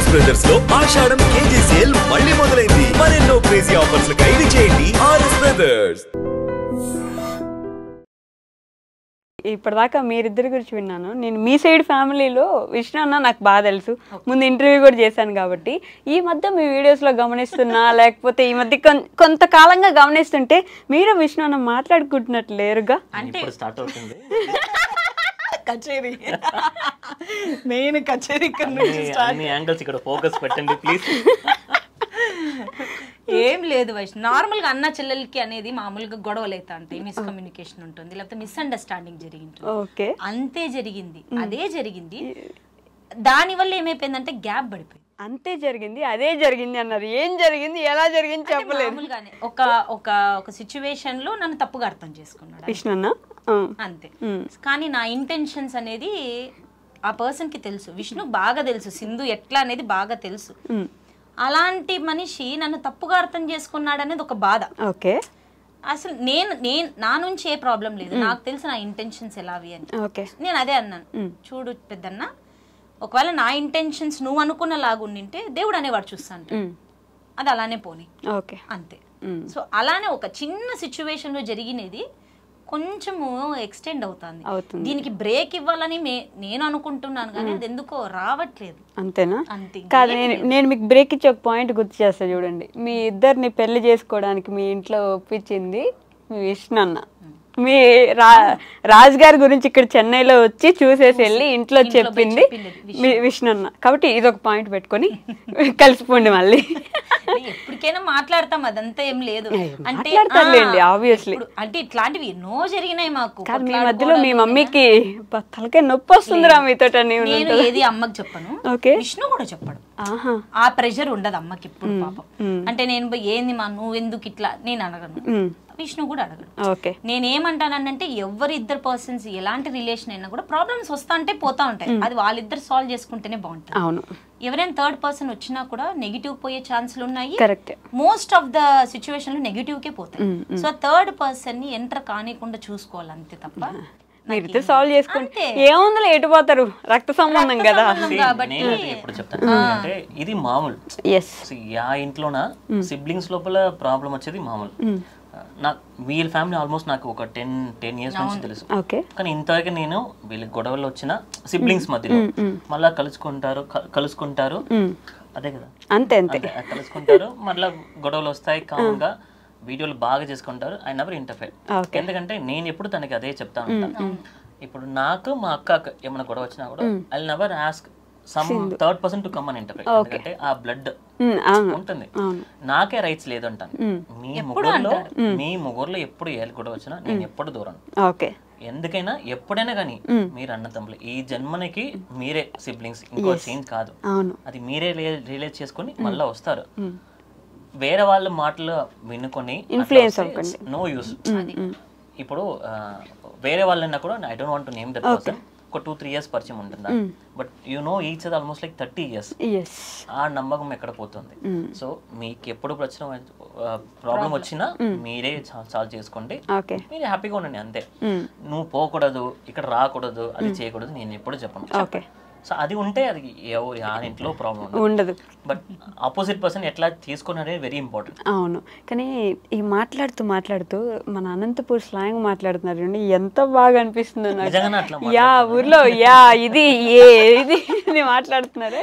RS brothers లో ఆషాఢం KG sale మళ్ళీ మొదలైంది. మరెన్నో క్రేజీ ఆఫర్స్ ఖైదు చేయండి ఆర్ఎస్ బ్రదర్స్. ఇప్పటిదాకా మీరిద్దరి గురించి విన్నాను. నేను మీ సైడ్ ఫ్యామిలీలో విష్ణు అన్న నాకు బాగా తెలుసు, ముందు ఇంటర్వ్యూ కూడా చేశాను కాబట్టి. ఈ మధ్య మీ వీడియోస్లో గమనిస్తున్నా, లేకపోతే ఈ మధ్య కొంతకాలంగా గమనిస్తుంటే మీరు విష్ణు అన్న మాట్లాడుకుంటున్నట్లు లేరుగా. అంటే స్టార్ట్ అవుతుంది కచేరీ, మెయిన్ కచేరీ అన్ని యాంగిల్స్ ఇక్కడ ఫోకస్ పెట్టండి ప్లీజ్. ఏం లేదు వైష్ణవ్, నార్మల్గా అన్న చెల్లెలకి అనేది మామూలుగా గొడవలు అవుతా ఉంటాయి, మిస్కమ్యూనికేషన్ ఉంటుంది, లేకపోతే మిస్అండర్స్టాండింగ్ జరిగింది, అంతే జరిగింది, అదే జరిగింది. దానివల్ల ఏమైపోయిందంటే గ్యాప్ పడిపోయింది. అంతే జరిగింది, అదే జరిగింది అన్నారు. ఏం జరిగింది, ఎలా జరిగింది చెప్పలేదు. మామూలుగానే ఒక సిచ్యువేషన్ లో నన్ను తప్పుగా అర్థం చేసుకున్నాడు విష్ణు అన్న, అంతే. కానీ నా ఇంటెన్షన్స్ అనేది ఆ పర్సన్ కి తెలుసు, విష్ణు బాగా తెలుసు, సింధు ఎట్లా అనేది బాగా తెలుసు. అలాంటి మనిషి నన్ను తప్పుగా అర్థం చేసుకున్నాడు అనేది ఒక బాధ. ఓకే, అసలు నేను నా నుంచి ఏ ప్రాబ్లం లేదు, నాకు తెలుసు నా ఇంటెన్షన్స్ ఎలావి అని. నేను అదే అన్నాను, చూడు పెద్దన్న, ఒకవేళ నా ఇంటెన్షన్స్ నువ్వు అనుకున్న లాగుండింటే దేవుడు అనేవాడు చూస్తాను, అది అలానే పోనీ, అంతే. సో అలానే ఒక చిన్న సిచ్యువేషన్ లో జరిగినది కొంచెము ఎక్స్టెండ్ అవుతుంది. దీనికి బ్రేక్ ఇవ్వాలని నేను అనుకుంటున్నాను, కానీ అది ఎందుకో రావట్లేదు. అంతేనా? కాదు, నేను మీకు బ్రేక్ ఇచ్చే ఒక పాయింట్ గుర్తు చేస్తా చూడండి. మీ ఇద్దరిని పెళ్లి చేసుకోవడానికి మీ ఇంట్లో ఒప్పించింది మీ విష్ణు అన్న. మీ రాజ్ గారి గురించి ఇక్కడ చెన్నైలో వచ్చి చూసేసి వెళ్ళి ఇంట్లో చెప్పింది మీ విష్ణు అన్న. కాబట్టి ఇది ఒక పాయింట్ పెట్టుకొని కలిసిపోండి మళ్ళీ. ఎప్పటికైనా మాట్లాడతాం, అదంతా ఏం లేదు. అంటే ఆబ్వియస్లీ అంటే ఇట్లాంటివి ఎన్నో జరిగినాయి మాకు. మీ మధ్యలో మీ మమ్మీకి తలకాయ నొప్పి వస్తుందిరా మీతో. నేను ఏది అమ్మకి చెప్పను, విష్ణు కూడా చెప్పడు. ఆ ప్రెషర్ ఉండదు అమ్మకి ఇప్పుడు పాపం. అంటే నేను ఏంది మా నువ్వు ఎందుకు ఇట్లా నేను అడగను, విష్ణు కూడా అడగడు. నేనేమంటానంటే ఎవరిద్దరు పర్సన్స్ ఎలాంటి రిలేషన్ అయినా కూడా ప్రాబ్లమ్స్ వస్తా అంటే పోతా ఉంటాయి, అది వాళ్ళిద్దరు సాల్వ్ చేసుకుంటేనే బాగుంటుంది. ఎవరైనా థర్డ్ పర్సన్ వచ్చినా కూడా నెగిటివ్ పోయే ఛాన్సులు ఉన్నాయి. మోస్ట్ ఆఫ్ ద సిచ్యువేషన్ లో నెగిటివ్ కే పోతాయి. సో థర్డ్ పర్సన్ ని ఎంటర్ కానికుండా చూసుకోవాలి, అంతే తప్ప మీరిద్దరు సాల్వ్ చేసుకుంటే ఏముందో ఎటు పోతారు, రక్త సంబంధం కదా. ఇప్పుడు చెప్తాను అంటే ఇది మామూలు. ఆ ఇంట్లోన సిబ్లింగ్స్ లోపల ప్రాబ్లం వచ్చేది మామూలు. వీళ్ళ ఫ్యామిలీ ఆల్మోస్ట్ నాకు ఒక 10 years నుంచి తెలుసు, కానీ ఇంతవరకు నేను వీళ్ళకి గొడవలు వచ్చిన సిబ్లింగ్స్ మధ్యలో మళ్ళా కలుసుకుంటారు అదే కదా, అంతే కలుసుకుంటారు, మళ్ళా గొడవలు వస్తాయి, కామ్గా వీడియోలు బాగా చేసుకుంటారు. ఐ నెవర్ ఇంటర్ఫేర్, ఎందుకంటే నేను ఎప్పుడు తనకి అదే చెప్తా ఉంటాను. ఇప్పుడు నాకు మా అక్క ఏమైనా గొడవ వచ్చినా కూడా I never ask some third person to come అని ఇంటర్ఫేర్, ఎందుకంటే ఆ బ్లడ్ ఉంటుంది, నాకే రైట్స్ లేదు అంటాను. మీ ముగ్గురులో ఎప్పుడు ఏ గొడవ వచ్చినా నేను ఎప్పుడు దూరం. ఎందుకైనా ఎప్పుడైనా కానీ మీరు అన్న తమ్ముళ్ళు ఈ జన్మనికి మీరే సిబ్లింగ్స్, ఇంకో చేంజ్ కాదు, అది మీరే రియలైజ్ చేసుకుని మళ్ళీ వస్తారు. వేరే వాళ్ళ మాటలు వినుకొని నో యూస్. ఇప్పుడు వేరే వాళ్ళన్నా కూడా I don't want to name that person, ఒక 2-3 years పరిచయం ఉంటుందా, but you know each other almost like 30 years. ఆ నమ్మకం ఎక్కడ పోతుంది? సో మీకు ఎప్పుడు ప్రాబ్లం వచ్చినా మీరే సాల్వ్ చేసుకోండి, మీరు హ్యాపీగా ఉండండి, అంతే. నువ్వు పోకూడదు, ఇక్కడ రాకూడదు, అది చేయకూడదు నేను ఎప్పుడు చెప్పను. సో అది ఉంటే అది ఇంట్లో ప్రాబ్లం ఉండదు. బట్ ఆపోజిట్ పర్సన్ ఎట్లా తీసుకున్నారే వెరీ ఇంపార్టెంట్. అవును, కానీ ఈ మాట్లాడుతూ మన అనంతపూర్ స్లాంగ్ మాట్లాడుతున్నారు, ఎంత బాగా అనిపిస్తుందో నాకు. యా ఊర్లో యా ఇది ఇది మాట్లాడుతున్నారు,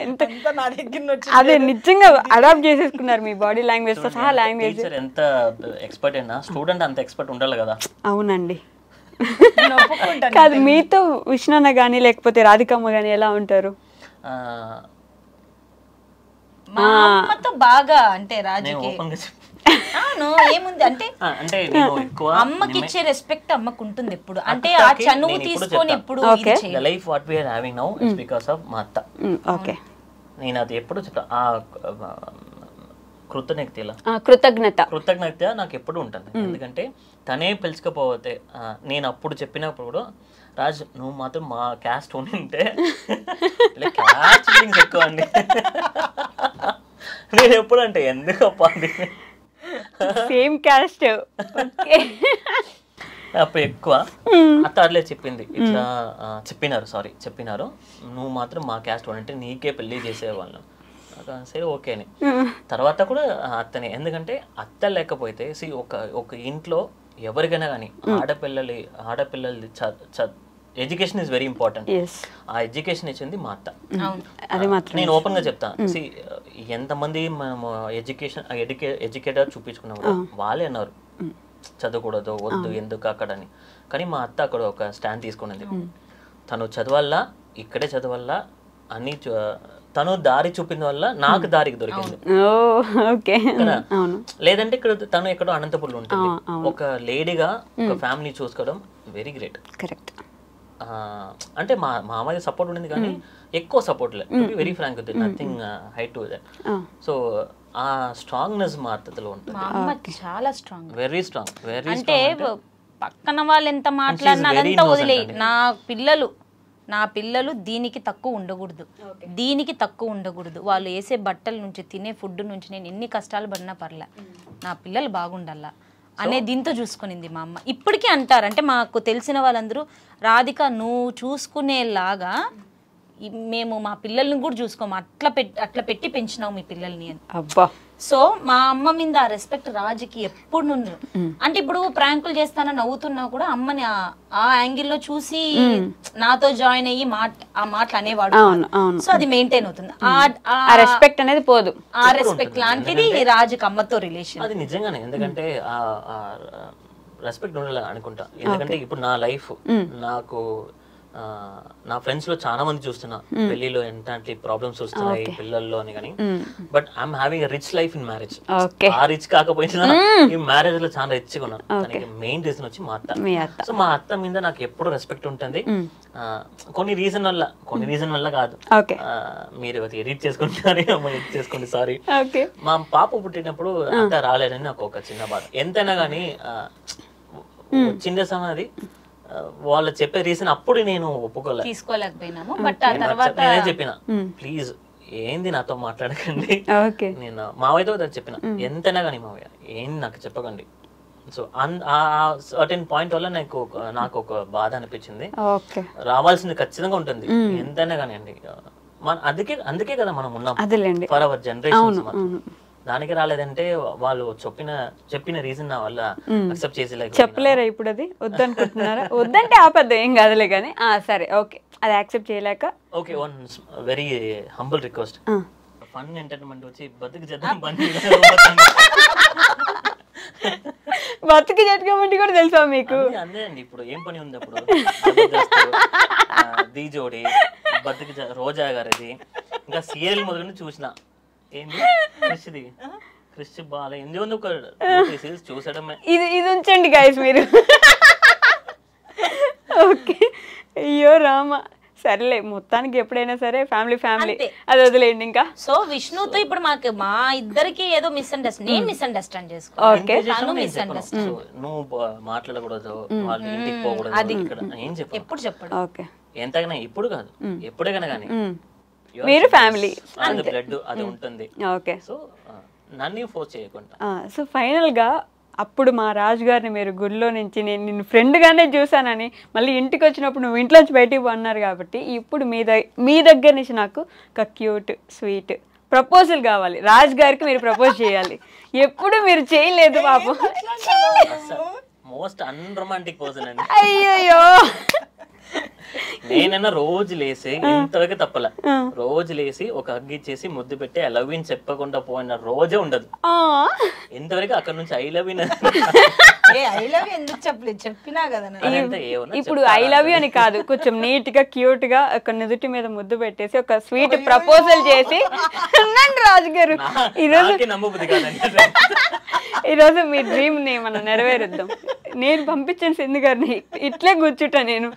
అదే నిజంగా అడాప్ట్ చేసేసుకున్నారు మీ బాడీ లాంగ్వేజ్ తో సహా. లాంగ్వేజ్ ఎంత ఎక్స్పర్ట్ అయినా స్టూడెంట్ అంత ఎక్స్పర్ట్ ఉండాలి కదా. అవునండి. కాదు, మీతో విష్ణు అన్న గానీ లేకపోతే రాధికమ్మ గానీ ఎలా ఉంటారు? మా అమ్మతో బాగా, అంటే రాజుకి ఏముంది అంటే అమ్మకి ఇచ్చే రెస్పెక్ట్ అమ్మకు ఉంటుంది ఎప్పుడు, అంటే ఆ చనువు తీసుకొని ఎప్పుడు. Life what we are having now is because of మా అత్త. నేను అది ఎప్పుడు చెప్తా, ఆ కృతజ్ఞత నాకు ఎప్పుడు ఉంటుంది. ఎందుకంటే తనే పిలుచుకపోతే నేను అప్పుడు చెప్పినప్పుడు కూడా రాజ్ నువ్వు మాత్రం మా క్యాస్ట్ ఉంటే క్యాస్ట్ ఫీలింగ్స్ ఎక్కువ అండి. నేను ఎప్పుడు అంటే ఎందుకు అప్పండి సేమ్ క్యాస్ట్ అప్పుడు ఎక్కువ అత్త అట్లే చెప్పింది, ఇట్లా చెప్పినారు నువ్వు మాత్రం మా క్యాస్ట్ అంటే నీకే పెళ్లి చేసేవాళ్ళం సరే ఓకే అని. తర్వాత కూడా అత్తనే, ఎందుకంటే అత్త లేకపోతే ఒక ఇంట్లో ఎవరికైనా కానీ ఆడపిల్లలు ఎడ్యుకేషన్ ఇస్ వెరీ ఇంపార్టెంట్. ఆ ఎడ్యుకేషన్ ఇచ్చింది మా అత్త. నేను ఓపెన్ గా చెప్తాను, ఎంతమంది మేము ఎడ్యుకేటర్ చూపించుకున్నాము వాళ్ళే అన్నారు చదవకూడదు, వద్దు, ఎందుకు అక్కడ అని. కానీ మా అత్త అక్కడ ఒక స్టాండ్ తీసుకున్నది, తను చదవాలా, ఇక్కడే చదవాలా అని. తను దారి చూపిన వల్ల నాకు దారికి దొరికింది. లేదంటే ఇక్కడ తను ఎక్కడో అనంతపురంలో ఉంటుంది. ఒక లేడీగా ఒక ఫ్యామిలీ చూసుకోవడం వెరీ గ్రేట్. కరెక్ట్. అంటే మా మామయ్య సపోర్ట్ ఉండింది కానీ ఎక్కువ సపోర్ట్ లేదు, very frank, nothing height to that. So ఆ స్ట్రాంగ్నెస్ మా అత్తలో ఉంటుంది, చాలా స్ట్రాంగ్, వెరీ స్ట్రాంగ్, వెరీ. అంటే పక్కన వాళ్ళు ఎంత మాట్లాడినా అదంతా వదిలేయి. నా పిల్లలు దీనికి తక్కువ ఉండకూడదు, వాళ్ళు వేసే బట్టల నుంచి, తినే ఫుడ్ నుంచి నేను ఎన్ని కష్టాలు పడినా పర్లే, నా పిల్లలు బాగుండాలా అనే దీంతో చూసుకునింది మా అమ్మ. ఇప్పటికీ అంటారు, అంటే మాకు తెలిసిన వాళ్ళందరూ, రాధిక నువ్వు చూసుకునేలాగా మేము మా పిల్లల్ని కూడా చూసుకోము, అట్లా పెట్టి పెంచినావు మీ పిల్లల్ని అని. అబ్బా. సో మా అమ్మ మీద ఆ రెస్పెక్ట్ రాజుకి ఎప్పుడు నుండి. అంటే ఇప్పుడు ప్రాంకులు చేస్తానని నవ్వుతున్నా కూడా అమ్మని ఆ యాంగిల్లో చూసి నాతో జాయిన్ అయ్యి ఆ మాటలు అనేవాడు. సో అది మెయింటైన్ అవుతుంది, ఆ రెస్పెక్ట్ అనేది పోదు. ఆ రెస్పెక్ట్ లాంటిది రాజుకి అమ్మతో రిలేషన్. అది నిజంగానే, ఎందుకంటే రెస్పెక్ట్ ఉండాలి అనుకుంటా. ఎందుకంటే ఇప్పుడు నా లైఫ్, నాకు నా ఫ్రెండ్స్ లో చాలా మంది చూస్తున్నా పెళ్లిలో ఎంతంటి ప్రాబ్లమ్స్ వస్తున్నాయి పిల్లల్లో అని, కానీ but I'm having a rich life in marriage. ఆ రిచ్ కాకపోయినా ఈ మ్యారేజ్ లో చాలా రిచ్ గా ఉన్నాను. దానికి మెయిన్ రీజన్ వచ్చి మా అత్త. సో మా అత్త మీద నాకు ఎప్పుడు రెస్పెక్ట్ ఉంటుంది. కొన్ని రీజన్ వల్ల కాదు, మీరు ఎడిట్ చేసుకుంటారు, ఎడిట్ చేసుకోండి, సారీ. మా పాప పుట్టినప్పుడు అత్త రాలేదని నాకు ఒక చిన్న బాధ. ఎంతైనా కానీ చిన్న సమది వాళ్ళు చెప్పే రీజన్ అప్పుడు నేను తీసుకోలేకపోయినాము. బట్ ఆ తర్వాత నేనే చెప్పిన, ప్లీజ్ ఏంది నాతో మాట్లాడకండి. నేను మావయ్యతో చెప్పిన, ఎంతైనా కానీ మావయ్య ఏంది నాకు చెప్పకండి. సో ఆ సర్టెన్ పాయింట్ వల్ల నాకు ఒక బాధ అనిపించింది. రావాల్సింది ఖచ్చితంగా ఉంటుంది, ఎంతైనా కానీ అండి. అందుకే కదా మనం ఉన్నాం, ఫర్ అవర్ జనరేషన్. దానికి రాలేదంటే వాళ్ళు చెప్పిన రీజన్ నా వల్ల అక్సెప్ట్ చేసేలాగా చెప్పలేరా? ఇప్పుడు అది వద్దనుకుంటున్నారా? వద్దంటే ఆపద్దు, ఏం కాదులే కానీ. సరే, ఓకే, అది యాక్సెప్ట్ చేయలేక. Okay, one very humble request. Fun entertainment వచ్చి బతుకు చేద్దాం, బతుకు జట్టుకోమంటే కూడా తెలుసా మీకు? అందే అండి. ఇప్పుడు ఏం పని ఉంది అప్పుడు? దీ జోడి, బతుకు, రోజా గారిది, ఇంకా సీరియల్ మొదలు చూసిన. ఏంది క్రిష్ బాల ఏంది ఉంది, ఒక చూసడమే. ఇది ఉంచండి గైస్ మీరు. ఓకే, అయ్యో రామ. సరేలే, మొత్తానికి ఎప్పుడైనా సరే ఫ్యామిలీ అది వదిలేండి ఇంకా. సో విష్ణుతో ఇప్పుడు మా ఇద్దరికి ఏదో మిస్అండర్స్టాండ్ చేసుకో. నువ్వు మాట్లాడకూడదు, వాళ్ళ ఇంటికి పోకూడదు, ఏం ఎప్పుడు చెప్పాడు. ఓకే, ఎంతగానే ఇప్పుడు కాదు, ఎప్పుడైనా కానీ మీరు ఫ్యామిలీ బ్లడ్ అది ఉంటుంది. ఓకే, సో నన్ను ఫోర్స్ చేయకుండా. సో ఫైనల్ గా అప్పుడు మా రాజు గారిని మీరు గుడిలో నుంచి నేను నిన్ను ఫ్రెండ్ గానే చూసానని, మళ్ళీ ఇంటికి వచ్చినప్పుడు నువ్వు ఇంట్లోంచి బయటికి పోన్నారు కాబట్టి, ఇప్పుడు మీ దగ్గర నుంచి నాకు ఒక క్యూట్ స్వీట్ ప్రపోజల్ కావాలి. రాజు గారికి మీరు ప్రపోజ్ చేయాలి. ఎప్పుడు మీరు చేయలేదు పాపం. మోస్ట్ అన్రొమాంటిక్ పర్సన్ అండి. అయ్యో, నేనైనా రోజు లేసి, ఇంతవరకు తప్పల, రోజు లేసి ఒక హగ్ ఇచ్చేసి ముద్దు పెట్టి ఐ లవ్ యూ చెప్పకుండా పోయిన రోజే ఉండదు. ఇంతవరకు అక్కడ నుంచి ఐ లవ్ యూ ఎందుకు చెప్పలేదు, చెప్పినా కదా. ఇప్పుడు ఐ లవ్ యూ అని కాదు, కొంచెం నీట్ గా క్యూట్ గా ఒక నుదుటి మీద ముద్దు పెట్టేసి ఒక స్వీట్ ప్రపోజల్ చేసి రాజు గారు ఈరోజు మీ డ్రీమ్ ని మనం నెరవేరుద్దాం. నేను పంపించాను సింధు గారిని, ఇట్లే కూర్చుంటా నేను.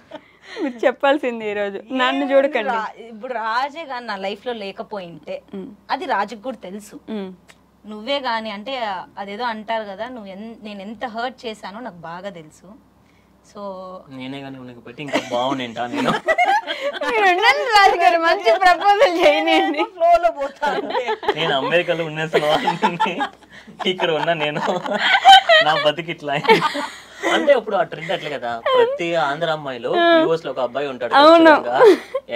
మీరు చెప్పాల్సింది ఈరోజు, నన్ను చూడకండి. ఇప్పుడు రాజే గాని నా లైఫ్ లో లేకపోయింటే అది రాజుకు కూడా తెలుసు. నువ్వే గాని అంటే అదేదో అంటారు కదా, నేను ఎంత హర్ట్ చేశానో నాకు బాగా తెలుసు. సో నేనే గాని ఉనికి పెట్టి ఇంకా బాగుంటా నేను. రాజు గారు మంచి ప్రపోజల్ చేయండి. ఫ్లోలో పోతాను. నేను అమెరికాలో ఉన్నేసిన వాళ్ళని ఇక్కడ ఉన్నా, నేను నా బతికి ఇట్లా. అంటే ఇప్పుడు ఆ ట్రెండ్ అట్లే కదా, ప్రతి ఆంధ్ర అమ్మాయిలో యూఎస్ లో ఒక అబ్బాయి ఉంటాడు ఖచ్చితంగా.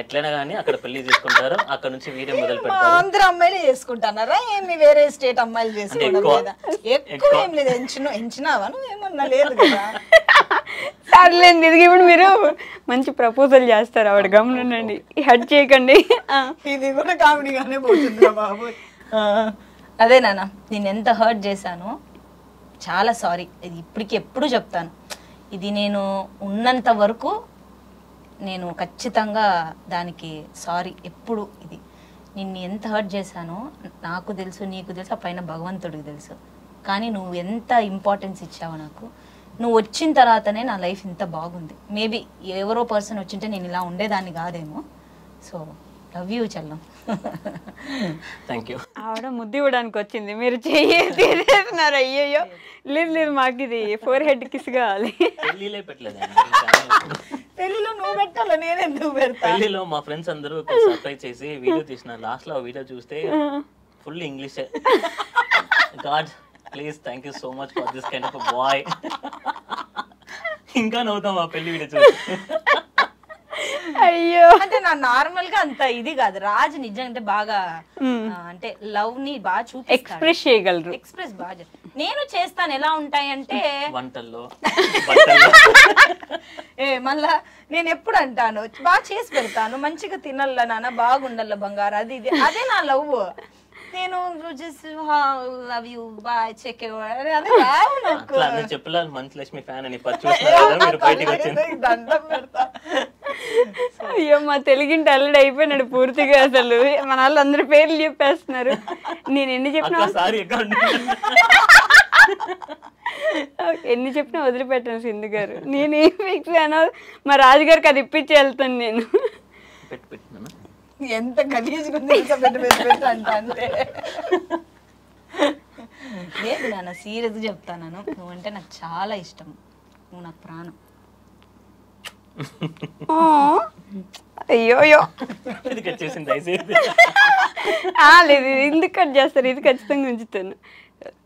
ఎట్లైనా కానీ అక్కడ పెళ్లి చేసుకుంటారు, అక్కడ నుంచి వీరే మొదలు పెడతారు. ఆంధ్ర అమ్మాయిలు చేసుకుంటున్నారా ఏమి వేరే స్టేట్ అమ్మాయిలు చేసుకోవడం లేదా? ఎక్కువ ఏం లేదు, ఎంచినావా నువ్వు ఏమన్నా లేదు కదా. సర్లేండి, ఇది ఇప్పుడు మీరు మంచి ప్రపోజల్ చేస్తారు, ఆవిడ గమనండి, హెడ్ చేయకండి. ఇది కూడా కామెడీగానే పోతుందిరా బాబు. అదే నాన్న, నేను ఎంత హర్ట్ చేశానో చాలా సారీ. ఇది ఇప్పటికి ఎప్పుడు చెప్తాను, ఇది నేను ఉన్నంత వరకు నేను ఖచ్చితంగా దానికి సారీ. ఎప్పుడు ఇది నిన్ను ఎంత హర్ట్ చేశానో నాకు తెలుసు, నీకు తెలుసు, ఆ పైన భగవంతుడికి తెలుసు. కానీ నువ్వు ఎంత ఇంపార్టెన్స్ ఇచ్చావో నాకు. నువ్వు వచ్చిన తర్వాతనే నా లైఫ్ ఇంత బాగుంది. మేబీ ఎవరో పర్సన్ వచ్చింటే నేను ఇలా ఉండేదాన్ని కాదేమో. సో లవ్ యూ చెల్లం. Thank you. ఆవిడ ముద్దు ఇవ్వడానికి వచ్చింది, మీరు తీసేస్తున్నారు. అయ్యయ్యో, లేదు లేదు, మాకు ఇది 4 head కిస్ కావాలి. పెళ్లిలే పెట్టలేదు, పెళ్లిలో నువ్వు పెట్టాలా, నేను ఎందుకు పెడతా? పెళ్లిలో మా ఫ్రెండ్స్ అందరూ సర్ప్రైజ్ చేసి వీడియో తీసిన, లాస్ట్ లో వీడియో చూస్తే full English. God please thank you so much for this kind of boy. ఇంకా నవ్వుతాం ఆ పెళ్లి వీడియో చూసి. అయ్యో, అంటే నా నార్మల్ గా అంత ఇది కాదు. రాజు నిజంగా బాగా అంటే లవ్ ని బాగా చూపిస్తాడు, ఎక్స్ప్రెస్ చేయగలరు. ఎక్స్ప్రెస్ బాగా. నేను చేస్తాను, ఎలా ఉంటాయంటే వంటల్లో మళ్ళా నేను ఎప్పుడు అంటాను బాగా చేసి పెడతాను, మంచిగా తినల్ల నాన్న, బాగుండల్ల బంగారు, అది ఇది. అదే నా లవ్. నేను లవ్ యూ బాయ్ చెక్ చెప్పలేదు మంచి లక్ష్మి ఫ్యాన్ అని చూసిన బయటకు వచ్చింది. దండం పెడతా. అయ్యో, మా తెలుగింటి అల్లుడు అయిపోయినాడు పూర్తిగా. అసలు మన వాళ్ళు అందరి పేర్లు చెప్పేస్తున్నారు. నేను ఎన్ని చెప్పినా వదిలిపెట్టాను సింధు గారు. నేను ఏం ఫిక్స్ అయినా మా రాజుగారికి అది ఇప్పించి వెళ్తాను నేను. ఎంత గలీజ్గా పెట్టు అంట. అంటే లేదు నాన్న, సీరియస్గా చెప్తాను, నువ్వంటే నాకు చాలా ఇష్టం, నువ్వు నాకు ప్రాణం. అయ్యోయో, లేదు, ఎందుకు కట్ చేస్తారు, ఇది ఖచ్చితంగా ఉంచుతాను.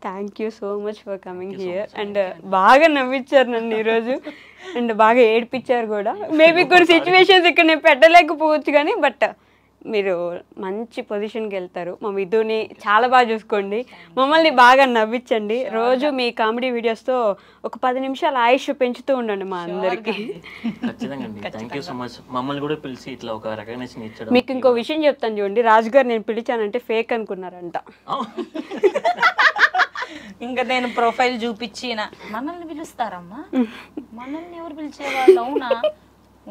Thank you so much for coming here. And బాగా నవ్వించారు నన్ను ఈరోజు, అండ్ బాగా ఏడిపించారు కూడా. మేబీ కొన్ని సిచ్యువేషన్స్ ఇక్కడ నేను పెట్టలేకపోవచ్చు కానీ, బట్ మీరు మంచి పొజిషన్కి వెళ్తారు. మా మిథుని చాలా బాగా చూసుకోండి, మమ్మల్ని బాగా నవ్వించండి. రోజు మీ కామెడీ వీడియోస్తో ఒక 10 నిమిషాలు ఆయుష్ పెంచుతూ ఉండండి మా అందరికి. మీకు ఇంకో విషయం చెప్తాను చూడండి, రాజుగారు నేను పిలిచానంటే ఫేక్ అనుకున్నారంట. ఇంకా నేను ప్రొఫైల్ చూపించిన మనల్ని పిలుస్తారమ్మా, మనల్ని ఎవరు పిలిచేవాళ్ళు? అవునా?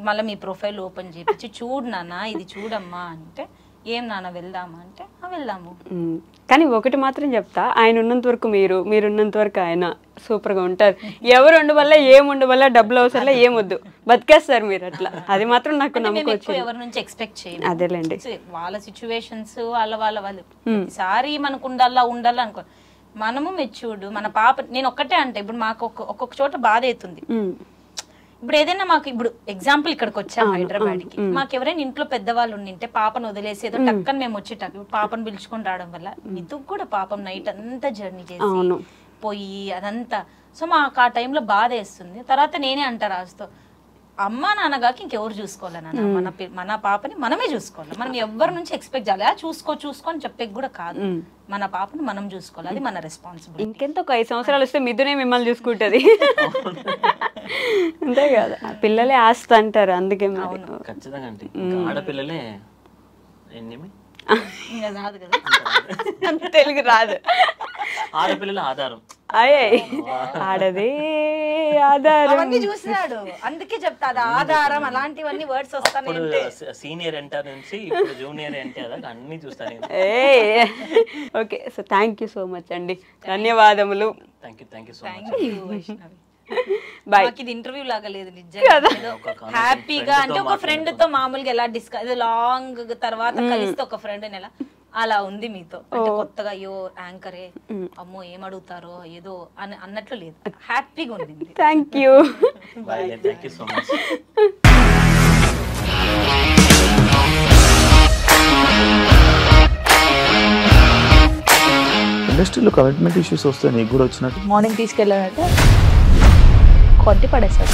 మళ్ళీ మీ ప్రొఫైల్ ఓపెన్ చేపించి చూడు నాన్న, ఇది చూడమ్మా అంటే, ఏం నాన్న వెళ్దామా అంటే వెళ్దాము. కానీ ఒకటి మాత్రం చెప్తా, ఆయన ఉన్నంత వరకు మీరు ఉన్నంత వరకు ఆయన సూపర్గా ఉంటారు. ఎవరు ఉండవల్ల ఏముండవల్ల డబ్బులు అవసరం ఏమొద్దు, బతికేస్తారు మీరు అట్లా. అది మాత్రం నాకు నమ్మకం వచ్చింది. ఎవరి నుంచి ఎక్స్పెక్ట్ చేయండి, అదేలేండి, వాళ్ళ సిచ్యువేషన్స్ వాళ్ళు ఈసారి మనకు ఉండాలా అనుకో. మనము మెచ్యూర్డ్, మన పాప. నేను ఒక్కటే అంటే, ఇప్పుడు మాకు ఒక్కొక్క చోట బాధ అవుతుంది. ఇప్పుడు ఏదైనా మాకు, ఇప్పుడు ఎగ్జాంపుల్ ఇక్కడికి వచ్చాము హైదరాబాద్ కి, మాకు ఎవరైనా ఇంట్లో పెద్దవాళ్ళు ఉండింటే పాపను వదిలేసి ఏదో టక్కని మేము వచ్చేటాం. ఇప్పుడు పాపను పిలుచుకొని రావడం వల్ల మితుకు కూడా పాపం నైట్ అంతా జర్నీ చేసి పోయి అదంతా. సో మాకు ఆ టైంలో బాధ వేస్తుంది. తర్వాత నేనే అంటా రాజుతో, అమ్మా నాన్నగాకి ఇంకెవరు చూసుకోవాలి నాన్న, మన పాపని మనమే చూసుకోవాలి. మనం ఎవరి నుంచి ఎక్స్పెక్ట్ చేయాలి, చూసుకొని చెప్పేకి కూడా కాదు. మన పాపని మనం చూసుకోవాలి, అది మన రెస్పాన్సిబిలిటీ. ఇంకెంత ఒక 5 సంవత్సరాలు వస్తే మిథునే మిమ్మల్ని చూసుకుంటది. అంతే కదా, పిల్లలే ఆస్తి అంటారు. అందుకే ఖచ్చితంగా ఆడపిల్లలే రాదు కదా, తెలుగు రాదు. ఆడపిల్లల ఆధారం, ఆడదే ఆధారం. అవన్నీ చూసినాడు, అందుకే చెప్తా అది ఆధారం. అలాంటివన్నీ వర్డ్స్ వస్తాయి. సీనియర్ ఎన్టీఆర్ నుంచి ఇప్పుడు జూనియర్ ఎన్టీఆర్ దాకా అన్ని చూస్తాను. Okay, so thank you so much అండి, ధన్యవాదములు. Thank you so much. Bye. ఇది ఇంటర్వ్యూ లాగా లేదు నిజంగా, హ్యాపీగా. అంటే ఒక ఫ్రెండ్ తో మామూలుగా ఎలా డిస్కస్, లాంగ్ తర్వాత కలిస్తే ఒక ఫ్రెండ్ ఎలా అలా ఉంది మీతో. అంటే కొత్తగా అయ్యో యాంకరే, అమ్మో ఏం అడుగుతారో ఏదో అని అన్నట్లు లేదు, హ్యాపీగా ఉంది. Thank you. Thank you so much. ఇండస్ట్రీలో కమిట్మెంట్ ఇష్యూస్ వస్తే నీకు కూడా వచ్చినట్టు మార్నింగ్ తీసుకెళ్ళాలంటే కొద్ది పడేశాడు.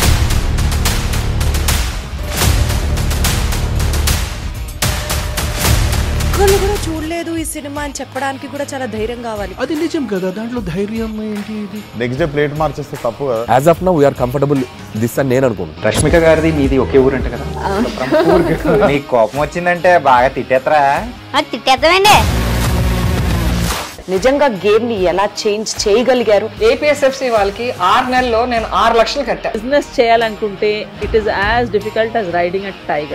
ఒక్కళ్ళు కూడా చూడలేదు ఈ సినిమా అని చెప్పడానికి కూడా చాలా ధైర్యం కావాలి. అది నిజం కదా, దాంట్లో ధైర్యం ఏంటి? ఇది నెక్స్ట్ డే ప్లేట్ మార్చేస్తే తప్పు కదా. As of now we are comfortable this అని నేను అనుకుంటున్నాను. రష్మిక గారిది మీది ఒకే ఊరు అంటే కదా. నీకు కోపం వచ్చిందంటే బాగా తిట్టేత్తరా? తిట్టేద్దామండి. నిజంగా గేమ్ ని ఎలా చేంజ్ చేయగలిగారు? ఏపీఎస్ఎఫ్సి వాళ్ళకి 6 నెలల్లో నేను 6 లక్షలు కట్టా. బిజినెస్ చేయాలనుకుంటే it is as difficult as riding a tiger.